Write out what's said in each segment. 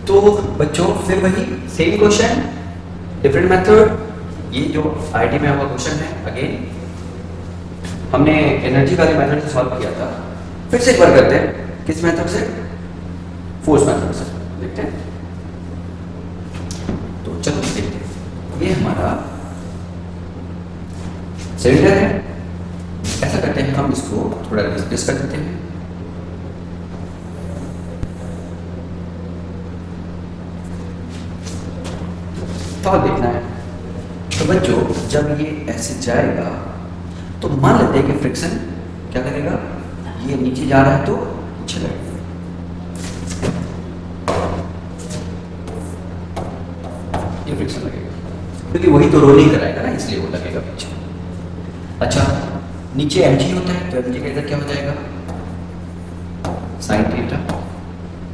तो बच्चों फिर वही सेम क्वेश्चन, डिफरेंट मेथड। ये जो आईटी में हुआ क्वेश्चन है, अगेन हमने एनर्जी वाले मेथड से सॉल्व किया था। फिर से एक बार करते हैं, किस मेथड से? फोर्स मेथड से। देखते हैं, तो चलो देखते हैं। ये हमारा सिलेंडर है। ऐसा करते हैं, हम इसको थोड़ा डिस्कस कर देते हैं। तो देखना है, तो बच्चों जब ये ऐसे जाएगा तो मान लेते हैं कि फ्रिक्शन क्या करेगा, ये नीचे जा रहा है तो चलेगा, ये फ्रिक्शन लगेगा क्योंकि वही तो रोलिंग कराएगा ना, इसलिए वो लगेगा पीछे। अच्छा, नीचे mg होता है तो mg का इधर क्या हो जाएगा, साइन थीटा।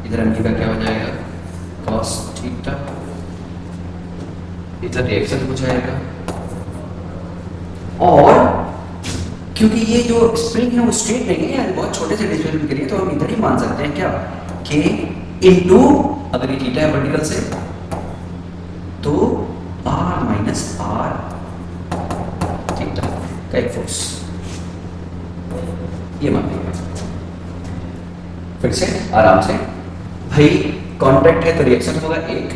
इधर mg का क्या हो जाएगा, कॉस थीटा। इधर रिएक्शन हो जाएगा। और क्योंकि ये जो स्प्रिंग है वो स्ट्रेट नहीं है, बहुत छोटे से डिस्प्लेसमेंट के लिए, तो हम इधर ही मान सकते हैं क्या, कि इनटू, अगर ये थीटा है वर्टिकल से, तो r माइनस r थीटा का एक फोर्स, ये मान लेंगे। फिर से आराम से भाई, कांटेक्ट है तो रिएक्शन होगा 1,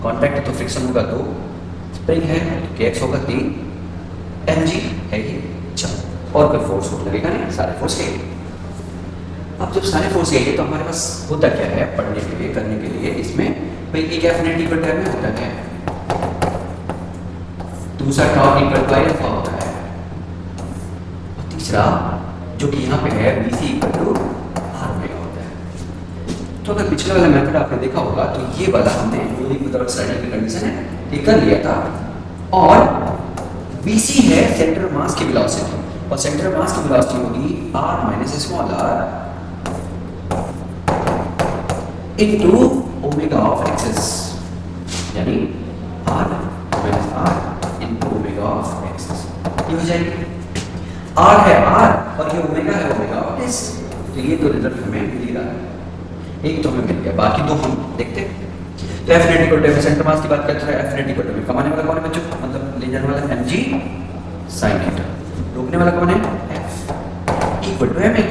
कांटेक्ट है तो फ्रिक्शन होगा 2, स्प्रिंग है तो kx होगा 3, mg है ये 4, और कोई फोर्स लगेगा नहीं, सारे फोर्स है। अब जब सारे फोर्स है तो हमारे पास होता क्या है पढ़ने के लिए, करने के लिए, इसमें भाई एक एफिनिटी इक्वल टर्म में होता क्या है, दूसरा टॉर्क इक्वल टू अल्फा होता है, और तीसरा जो कि यहाँ पे है BC equal to r omega होता है। तो अगर पिछले वाला मेथड आपने देखा होगा तो ये वाला हमने की कंडीशन है ये कर लिया था, और BC है सेंटर मास की वेलोसिटी, और सेंटर मास की वेलोसिटी होगी r minus small r into omega of axis, यानी r minus r into omega of axis. ये हो जाएगी, r है r और ये ओमेगा है ओमेगा ऑफ एक्स। तो ये तो रिजल्ट हमें मिल ही रहा है, एक तो हमें मिल गया, बाकी दो हम देखते हैं। तो F net equal to centre mass की बात करते हैं, एफ नेट इक्वल टू कमाने वाला कौन है बच्चों, मतलब ले जाने वाला mg sin थीटा, रोकने वाला कौन है f equal to ma,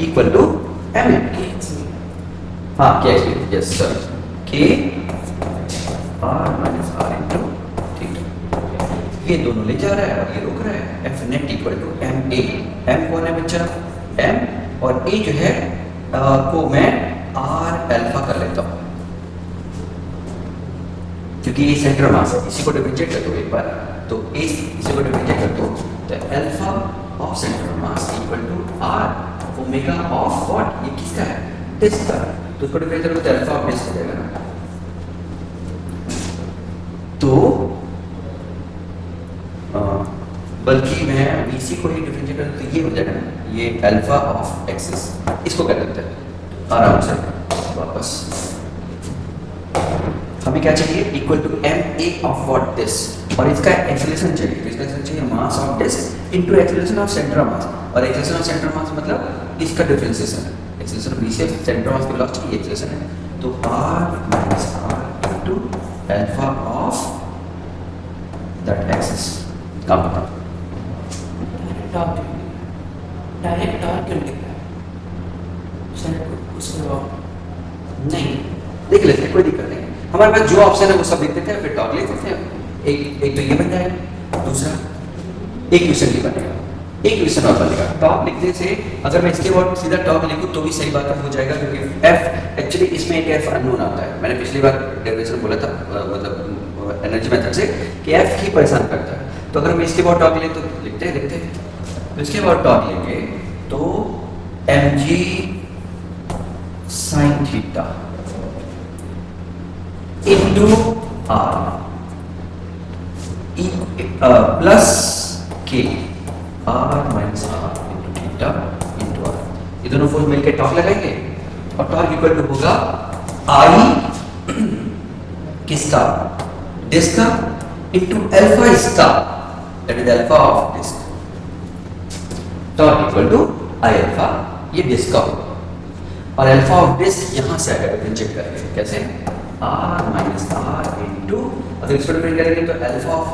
equal to ma, हाँ kx, yes sir, k r minus r into theta. ये दोनों ले जा रहा है और ये रोक रहा है। F net equal to ma, m कौन है बच्चा, m, और a जो है को मैं r अल्फा कर लेता हूँ क्योंकि ये सेंटर मास है। इसी को डिफरेंशिएट कर दो एक बार, तो इसी को डिफरेंशिएट कर दो, तो alpha of centre mass equal to r omega of what, ये किसका है, डिस्क का, तो इसको डिफरेंशिएट करो तो अल्फा ऑफ डिस्क हो जाएगा ना। तो बल्कि मैं BC को ही डिफरेंशिएट करूं तो ये हो जाएगा ना, ये अल्फा ऑफ एक्सिस, इसको क्या करते हैं आराम से वापस, हमें क्या चाहिए, equal to ma of what, this, और इसका एक्सेलरेशन चाहिए, तो इसका एक्सेलरेशन चाहिए mass of this into acceleration of centre of mass, और एक्सेलरेशन ऑफ सेंटर मास मतलब इसका डिफरेंशिएशन है, acceleration of BC centre of velocity ये एक्सेलरेशन है, तो r minus r into alpha of that axis. काम बताओ, डायरेक्ट टॉर्क क्यों लिख रहा है, उसको नहीं देख लेते हैं, कोई दिक्कत नहीं, हमारे पास जो ऑप्शन है वो सब लिख देते हैं, फिर टॉर्क लिख देते हैं। एक तो ये बन जाएगा, दूसरा एक क्वेश्चन ये बनेगा, एक क्वेश्चन और बनेगा। टॉर्क लिखने से अगर मैं इसके बाद सीधा टॉर्क लिखूं तो भी सही बात हो जाएगा, क्योंकि एफ एक्चुअली इसमें एक एफ अननोन आता है। मैंने पिछली बार डेरिवेशन बोला था, मतलब एनर्जी मेथड से, कि एफ ही परेशान करता है। तो अगर हम इसके बाद टॉर्क ले तो लिखते हैं, तो इसके बाद टॉर्क लेंगे तो mg sin theta into r plus k r minus r into theta into r, ये दोनों फोर्स मिलकर टॉर्क लगाएंगे, और टॉर्क इक्वल टू होगा I किसका, डिस्क का, इनटू अल्फा इसका, that is alpha of disc, torque equal to I alpha, ये डिस्क का होगा। और अल्फा ऑफ दिस यहाँ से आएगा, तो चेक करेंगे कैसे, आर माइनस आर इंटू, अगर इसको डिफाइन करेंगे तो अल्फा ऑफ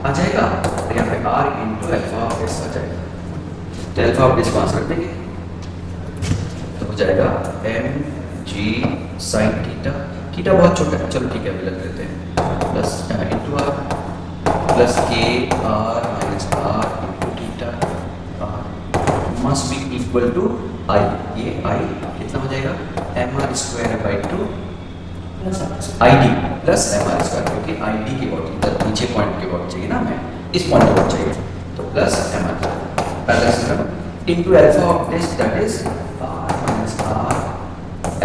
आ जाएगा और यहाँ पे R into alpha of this आ जाएगा। तो अल्फा ऑफ दिस पास कर देंगे तो हो जाएगा M G sine theta, theta बहुत छोटा है, चलो ठीक है अभी लग लेते हैं, plus into R plus k R minus R into theta, R must be equal to I, ये आई कितना हो जाएगा, M R square by two I D plus M R square, क्योंकि आई डी की वॉट इधर नीचे point की what चाहिए ना, हमें इस पॉइंट की वॉट चाहिए, तो प्लस एम आर पहला system into alpha of this that is R minus R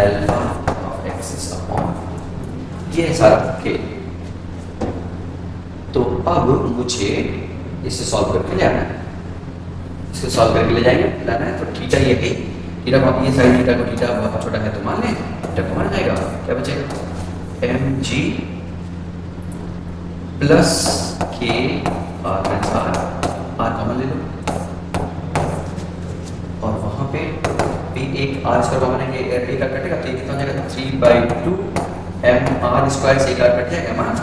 alpha of X upon, ये है सारा के। तो अब मुझे इसे सॉल्व करके ले आना है, इसको सॉल्व करके ले जाएंगे, लाना है तो थीटा ये है, थीटा को ये साइन थीटा को थीटा बहुत छोटा है तो मान लें, थीटा को मान जाएगा, क्या बचेगा M G plus k R minus are common ले लो, और वहां पे भी एक आर स्क्वायर कॉमन है, एक आर कटेगा तो ये कितना हो जाएगा 3/2 एम आर स्क्वायर से एक आर कट जाएगा, M R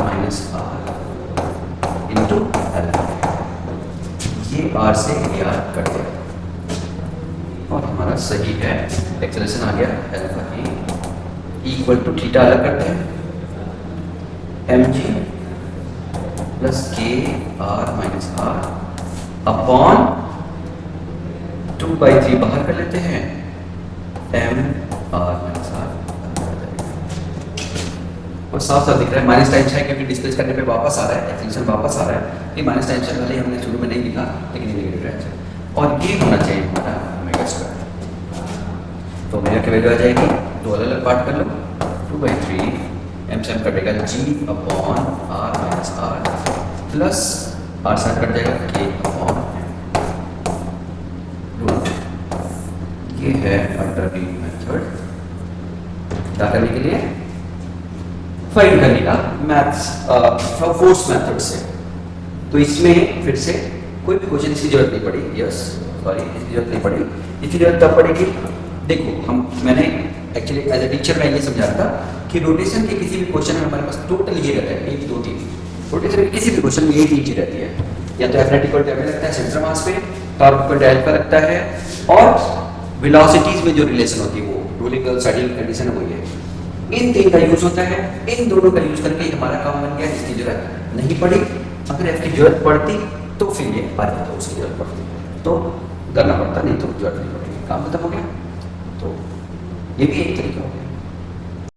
minus R into alpha, ये आर से ये आर कट गया और हमारा सही है, एक्सेलरेशन आ गया अल्फा की इक्वल टू थीटा अलग करते हैं M G plus k R minus are upon 2/3 बाहर कर लेते हैं एम आर माइनस आर, और साफ साफ दिख रहा है माइनस टाइम है क्योंकि डिस्प्लेस करने पे वापस आ रहा है, एक्सटेंशन वापस आ रहा है, ये माइनस टाइम वाले हमने शुरू में नहीं लिखा लेकिन ये नेगेटिव टाइम है, और ये होना चाहिए हमारा ओमेगा स्क्वायर, तो ओमेगा की वैल्यू आ जाएगी, दो अलग अलग पार्ट कर लो, 2/3 एम से एम कटेगा G upon R minus R plus R से कट जाएगा के अपॉन रूट, ये है अल्टरनेटिव मेथड क्या करने के लिए, फाइंड करने का मैथ्स फोर्स मेथड से। तो इसमें फिर से कोई भी क्वेश्चन इसकी जरूरत नहीं पड़ी, यस सॉरी इसकी जरूरत नहीं पड़ी, इसकी जरूरत तब पड़ेगी, देखो मैंने एक्चुअली एज ए टीचर मैं ये समझा रहा था कि रोटेशन के किसी भी क्वेश्चन में हमारे पास टोटल ये रहता है 1 2 3, रोटेशन के किसी भी क्वेश्चन में ये चीज रहती है, या तो एफ इक्वल टू लगता है सेंटर मास पे, टॉर्क इक्वल टू अल्फा लगता है, और वेलोसिटीज में जो रिलेशन होती है वो रूलिंग साइडिंग कंडीशन है वो ये, इन तीन का यूज होता है, इन दोनों का यूज करके हमारा काम बन गया, इसकी जरूरत नहीं पड़ी, अगर एफ की जरूरत पड़ती तो फिर ये आ जाता, उसकी जरूरत पड़ती तो करना पड़ता, नहीं तो जरूरत नहीं पड़ती, काम खत्म हो गया। तो ये भी एक तरीका